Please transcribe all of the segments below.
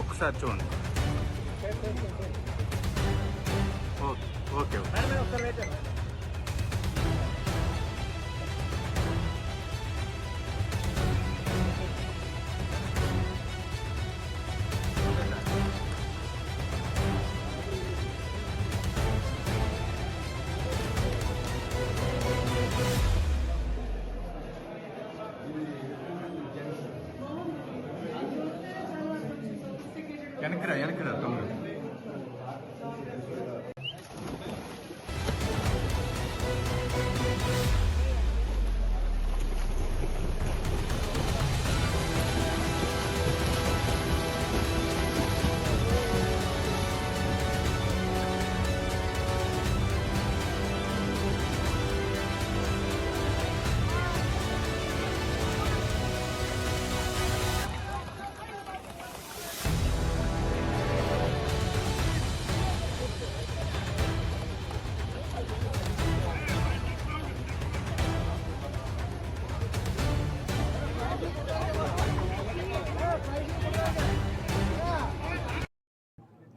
ఒకసారి చూడండి. ఓకే వెనక్కిరా తమ్ముడు.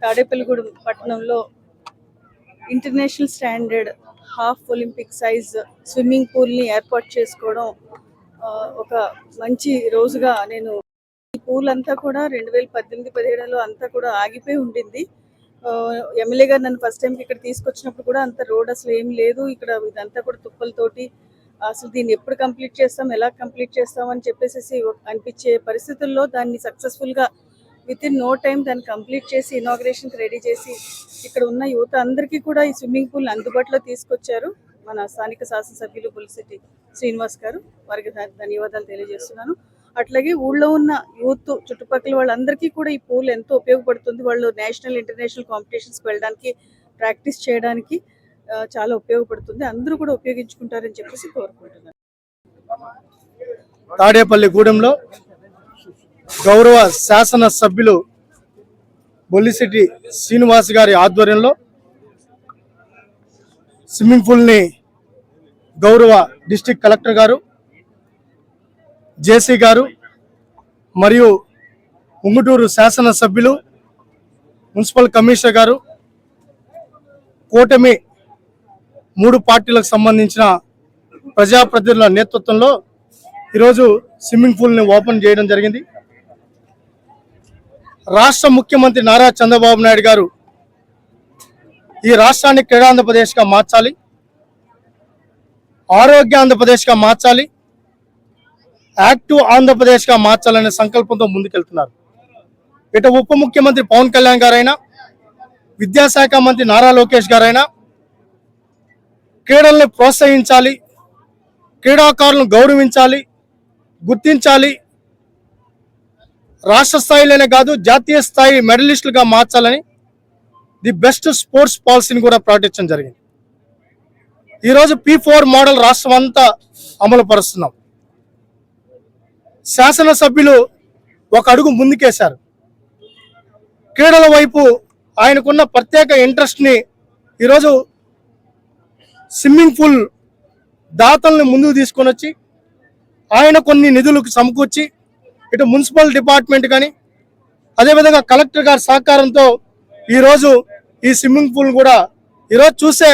తాడేపల్లిగూడెం పట్టణంలో international standard half Olympic size swimming పూల్ని ఏర్పాటు చేసుకోవడం ఒక మంచి రోజుగా నేను ఈ పూల్ అంతా కూడా 2018-17లో అంతా కూడా ఆగిపోయి ఉండింది. ఎమ్మెల్యే గారు నన్ను ఫస్ట్ టైంకి ఇక్కడ తీసుకొచ్చినప్పుడు కూడా అంత రోడ్ అసలు ఏం లేదు, ఇక్కడ ఇదంతా కూడా తుప్పలతోటి అసలు దీన్ని ఎప్పుడు కంప్లీట్ చేస్తాం, ఎలా కంప్లీట్ చేస్తాం అని చెప్పేసి అనిపించే పరిస్థితుల్లో దాన్ని సక్సెస్ఫుల్గా విత్ ఇన్ నో టైం దాన్ని కంప్లీట్ చేసి ఇనాగ్రేషన్కి రెడీ చేసి ఇక్కడ ఉన్న యువత అందరికీ కూడా ఈ స్విమ్మింగ్ పూల్ అందుబాటులో తీసుకొచ్చారు మన స్థానిక శాసనసభ్యులు బొలిశెట్టి శ్రీనివాస్ గారు. వారికి ధన్యవాదాలు తెలియజేస్తున్నాను. అట్లాగే ఊళ్ళో ఉన్న యూత్ చుట్టుపక్కల వాళ్ళందరికీ కూడా ఈ పూల్ ఎంతో ఉపయోగపడుతుంది. వాళ్ళు నేషనల్ ఇంటర్నేషనల్ కాంపిటీషన్స్కి వెళ్ళడానికి ప్రాక్టీస్ చేయడానికి చాలా ఉపయోగపడుతుంది. అందరూ కూడా ఉపయోగించుకుంటారని చెప్పేసి కోరుకుంటున్నాను. తాడేపల్లిగూడెంలో గౌరవ శాసన సభ్యులు బొలిశెట్టి శ్రీనివాస్ గారి ఆధ్వర్యంలో స్విమ్మింగ్ పూల్ని గౌరవ డిస్ట్రిక్ట్ కలెక్టర్ గారు, జేసీ గారు మరియు ఉంగుటూరు శాసన సభ్యులు, మున్సిపల్ కమిషనర్ గారు, కూటమి 3 పార్టీలకు సంబంధించిన ప్రజాప్రతినిధుల నేతృత్వంలో ఈరోజు స్విమ్మింగ్ పూల్ని ఓపెన్ చేయడం జరిగింది. రాష్ట్ర ముఖ్యమంత్రి నారా చంద్రబాబు నాయుడు గారు ఈ రాష్ట్రాన్ని క్రీడాంధ్రప్రదేశ్గా మార్చాలి, ఆరోగ్య ఆంధ్రప్రదేశ్గా మార్చాలి, యాక్టివ్ ఆంధ్రప్రదేశ్గా మార్చాలనే సంకల్పంతో ముందుకెళ్తున్నారు. ఇటు ఉప ముఖ్యమంత్రి పవన్ కళ్యాణ్ గారైనా, విద్యాశాఖ మంత్రి నారా లోకేష్ గారైనా క్రీడల్ని ప్రోత్సహించాలి, క్రీడాకారులను గౌరవించాలి, గుర్తించాలి, రాష్ట్ర స్థాయిలోనే కాదు జాతీయ స్థాయి మెడలిస్టులుగా మార్చాలని ది బెస్ట్ స్పోర్ట్స్ పాలసీని కూడా ప్రకటించడం జరిగింది. ఈరోజు P4 మోడల్ రాష్ట్రం అంతా అమలు పరుస్తున్నాం. శాసనసభ్యులు ఒక అడుగు ముందుకేశారు. క్రీడల వైపు ఆయనకున్న ప్రత్యేక ఇంట్రెస్ట్ని ఈరోజు స్విమ్మింగ్ పూల్ దాతల్ని ముందుకు తీసుకొని వచ్చి ఆయన కొన్ని నిధులకు సమకూర్చి ఇటు మున్సిపల్ డిపార్ట్మెంట్ కానీ అదేవిధంగా కలెక్టర్ గారి సహకారంతో ఈరోజు ఈ స్విమ్మింగ్ పూల్ కూడా ఈరోజు చూసే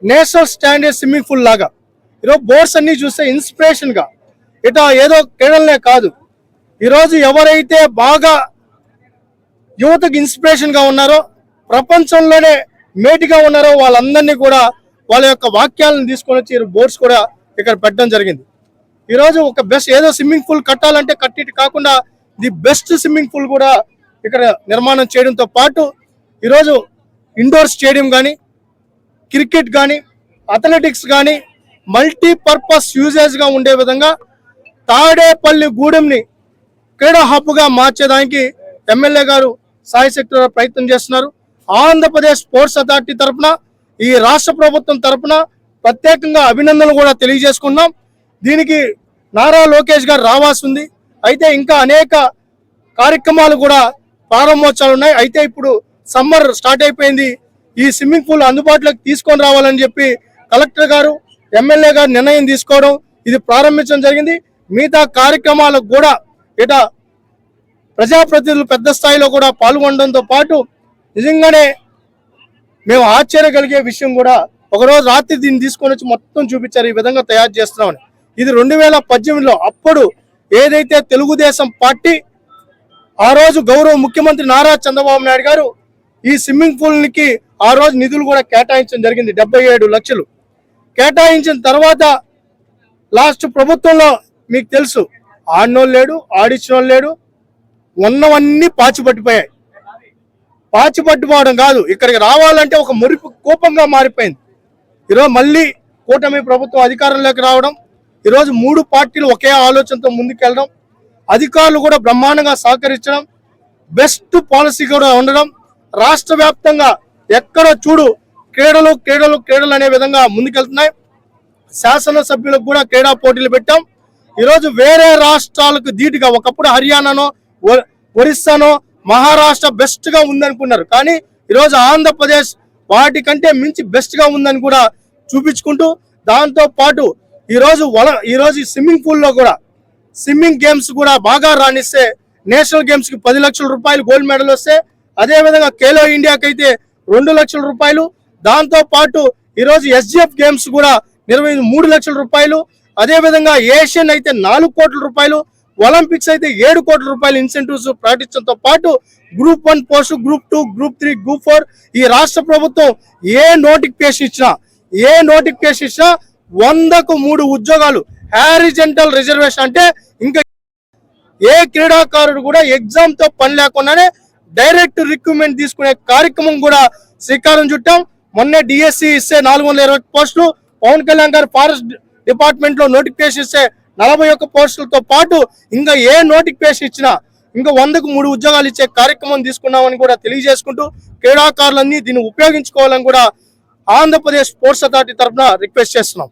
నేషనల్ స్టాండర్డ్ స్విమ్మింగ్ పూల్ లాగా ఈరోజు బోర్డ్స్ అన్ని చూస్తే ఇన్స్పిరేషన్గా ఇటు ఏదో క్రీడలనే కాదు, ఈరోజు ఎవరైతే బాగా యువతకు ఇన్స్పిరేషన్గా ఉన్నారో, ప్రపంచంలోనే మేటిగా ఉన్నారో వాళ్ళందరినీ కూడా వాళ్ళ యొక్క వాక్యాలను తీసుకొని వచ్చి బోర్డ్స్ కూడా ఇక్కడ పెట్టడం జరిగింది. ఈరోజు ఒక బెస్ట్ ఏదో స్విమ్మింగ్ పూల్ కట్టాలంటే కట్టి కాకుండా ది బెస్ట్ స్విమ్మింగ్ పూల్ కూడా ఇక్కడ నిర్మాణం చేయడంతో పాటు ఈరోజు ఇండోర్ స్టేడియం కానీ, క్రికెట్ కానీ, అథ్లెటిక్స్ కానీ మల్టీపర్పస్ యూజేజ్గా ఉండే విధంగా తాడేపల్లిగూడెంని క్రీడా హబ్గా మార్చేదానికి ఎమ్మెల్యే గారు సాయశక్తిగా ప్రయత్నం చేస్తున్నారు. ఆంధ్రప్రదేశ్ స్పోర్ట్స్ అథారిటీ తరఫున, ఈ రాష్ట్ర ప్రభుత్వం తరఫున ప్రత్యేకంగా అభినందనలు కూడా తెలియజేసుకున్నాం. దీనికి నారా లోకేష్ గారు రావాల్సి ఉంది. అయితే ఇంకా అనేక కార్యక్రమాలు కూడా ప్రారంభోత్సవాలు ఉన్నాయి. అయితే ఇప్పుడు సమ్మర్ స్టార్ట్ అయిపోయింది, ఈ స్విమ్మింగ్ పూల్ అందుబాటులోకి తీసుకొని రావాలని చెప్పి కలెక్టర్ గారు ఎమ్మెల్యే గారు నిర్ణయం తీసుకోవడం, ఇది ప్రారంభించడం జరిగింది. మిగతా కార్యక్రమాలకు కూడా ఇట ప్రజాప్రతినిధులు పెద్ద స్థాయిలో కూడా పాల్గొనడంతో పాటు నిజంగానే మేము ఆశ్చర్య కలిగే విషయం కూడా, ఒకరోజు రాత్రి దీన్ని తీసుకొని వచ్చి మొత్తం చూపించారు ఈ విధంగా తయారు చేస్తున్నామని. ఇది 2018లో అప్పుడు ఏదైతే తెలుగుదేశం పార్టీ ఆ రోజు గౌరవ ముఖ్యమంత్రి నారా చంద్రబాబు నాయుడు గారు ఈ స్విమ్మింగ్ పూల్కి ఆ రోజు నిధులు కూడా కేటాయించడం జరిగింది. 77 లక్షలు కేటాయించిన తర్వాత లాస్ట్ ప్రభుత్వంలో మీకు తెలుసు, ఆడినోళ్ళు లేడు, ఆడిచ్చినోళ్ళు లేడు, ఉన్నవన్నీ పాచిపట్టిపోయాయి. పాచిపట్టిపోవడం కాదు, ఇక్కడికి రావాలంటే ఒక మురిపు కోపంగా మారిపోయింది. ఈరోజు మళ్ళీ కూటమి ప్రభుత్వం అధికారంలోకి రావడం, ఈరోజు 3 పార్టీలు ఒకే ఆలోచనతో ముందుకెళ్ళడం, అధికారులు కూడా బ్రహ్మాండంగా సహకరించడం, బెస్ట్ పాలసీ కూడా ఉండడం, రాష్ట్ర వ్యాప్తంగా ఎక్కడో చూడు క్రీడలు క్రీడలు క్రీడలు అనే విధంగా ముందుకెళ్తున్నాయి. శాసనసభ్యులకు కూడా క్రీడా పోటీలు పెట్టాం. ఈరోజు వేరే రాష్ట్రాలకు ధీటుగా, ఒకప్పుడు హర్యానానో ఒరిస్సానో మహారాష్ట్ర బెస్ట్ గా ఉందనుకున్నారు, కానీ ఈరోజు ఆంధ్రప్రదేశ్ వాటికంటే మించి బెస్ట్ గా ఉందని కూడా చూపించుకుంటూ, దాంతో పాటు ఈరోజు స్విమ్మింగ్ పూల్ లో కూడా స్విమ్మింగ్ గేమ్స్ కూడా బాగా రాణిస్తే నేషనల్ గేమ్స్ కి 10 లక్షల రూపాయలు గోల్డ్ మెడల్ వస్తే, అదే విధంగా ఖేలో ఇండియాకి అయితే 2 లక్షల రూపాయలు, దాంతో పాటు ఈరోజు SGF గేమ్స్ కూడా 3 లక్షల రూపాయలు, అదే విధంగా ఏషియన్ అయితే 4 కోట్ల రూపాయలు, ఒలింపిక్స్ అయితే 7 కోట్ల రూపాయలు ఇన్సెంటివ్స్ ప్రకటించడంతో పాటు group 1 post, group 2, group 3, group 4 ఈ రాష్ట్ర ప్రభుత్వం ఏ నోటిఫికేషన్ ఇచ్చినా 100కు 3 ఉద్యోగాలు హారిజంటల్ రిజర్వేషన్, అంటే ఇంకా ఏ క్రీడాకారుడు కూడా ఎగ్జామ్ తో పని లేకుండానే డైరెక్ట్ రిక్రూట్మెంట్ తీసుకునే కార్యక్రమం కూడా శ్రీకారం చుట్టాం. మొన్నే డిఎస్సి ఇస్తే 420 పోస్టులు, పవన్ కళ్యాణ్ గారు ఫారెస్ట్ డిపార్ట్మెంట్ లో నోటిఫికేషన్ ఇస్తే 41 పోస్టులతో పాటు ఇంకా ఏ నోటిఫికేషన్ ఇచ్చినా ఇంకా 100కు 3 ఉద్యోగాలు ఇచ్చే కార్యక్రమం తీసుకున్నామని కూడా తెలియజేసుకుంటూ, క్రీడాకారులన్నీ దీన్ని ఉపయోగించుకోవాలని కూడా ఆంధ్రప్రదేశ్ స్పోర్ట్స్ అథారిటీ తరఫున రిక్వెస్ట్ చేస్తున్నాం.